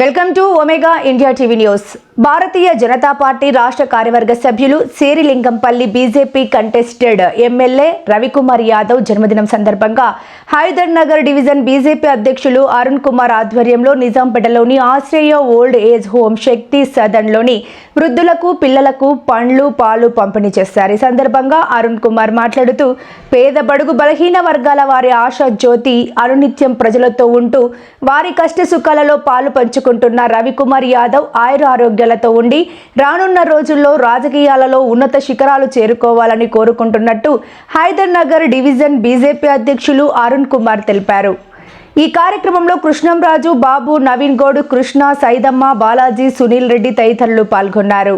Welcome to omega India TV news. Bharatiya Janata party రాష్ట్ర కార్యవర్గ సభ్యులు Serilingampally BJP contested MLA Ravikumar Yadav జన్మదినం సందర్భంగా హైదర్ నగర్ డివిజన్ బీజేపీ అధ్యక్షులు అరుణ్ కుమార్ ఆధ్వర్యంలో నిజాంపేటలోని ఆశ్రయ ఓల్డ్ ఏజ్ హోమ్ శక్తి సదన్లోని వృద్ధులకు పిల్లలకు పండ్లు పాలు పంపిణీ చేశారు. ఈ సందర్భంగా అరుణ్ కుమార్ మాట్లాడుతూ పేద బడుగు బలహీన వర్గాల వారి ఆశా జ్యోతి అనునిత్యం ప్రజలతో ఉంటూ వారి కష్ట సుఖాలలో పాలు పంచుకుంటున్న రవికుమార్ యాదవ్ ఆయుర ఆరోగ్యాలతో ఉండి రానున్న రోజుల్లో రాజకీయాలలో ఉన్నత శిఖరాలు చేరుకోవాలని కోరుకుంటున్నట్టు హైదర్ నగర్ డివిజన్ బీజేపీ అధ్యక్షులు అరుణ్ కుమార్ తెలిపారు. ఈ కార్యక్రమంలో కృష్ణంరాజు, బాబు, నవీన్ గౌడ్, కృష్ణ, సైదమ్మ, బాలాజీ, సునీల్ రెడ్డి తదితరులు పాల్గొన్నారు.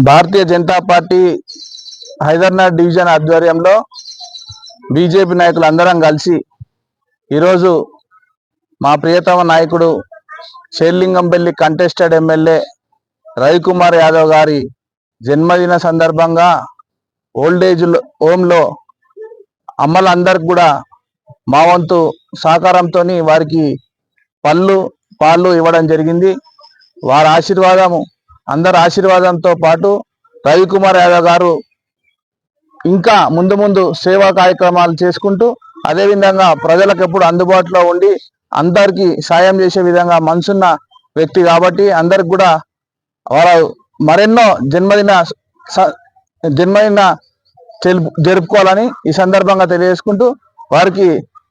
భారతీయ జనతా పార్టీ హైదరాబాద్ డివిజన్ ఆధ్వర్యంలో బీజేపీ నాయకులు అందరం కలిసి ఈరోజు మా ప్రియతమ నాయకుడు షేర్లింగంపల్లి కంటెస్టెడ్ ఎమ్మెల్యే రవికుమార్ యాదవ్ గారి జన్మదిన సందర్భంగా ఓల్డేజ్ హోమ్లో అమ్మలందరికి కూడా మా వంతు సహకారంతో వారికి పళ్ళు పాలు ఇవ్వడం జరిగింది. వారి ఆశీర్వాదము అందరి ఆశీర్వాదంతో పాటు రవికుమార్ యాదవ్ గారు ఇంకా ముందు ముందు సేవా కార్యక్రమాలు చేసుకుంటూ అదేవిధంగా ప్రజలకు ఎప్పుడు అందుబాటులో ఉండి అందరికీ సాయం చేసే విధంగా మనసున్న వ్యక్తి కాబట్టి అందరికి కూడా వారు మరెన్నో జన్మదిన జరుపుకోవాలని ఈ సందర్భంగా తెలియజేసుకుంటూ వారికి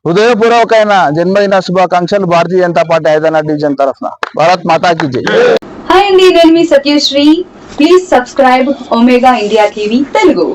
హృదయపూర్వకమైన జన్మదిన శుభాకాంక్షలు భారతీయ జనతా పార్టీ హైదరాబాద్ డివిజన్ తరఫున. భారత్ మాతాకి జై. హాయ్ అండి, నేను మీ Satyasri. Please subscribe Omega India TV Telugu.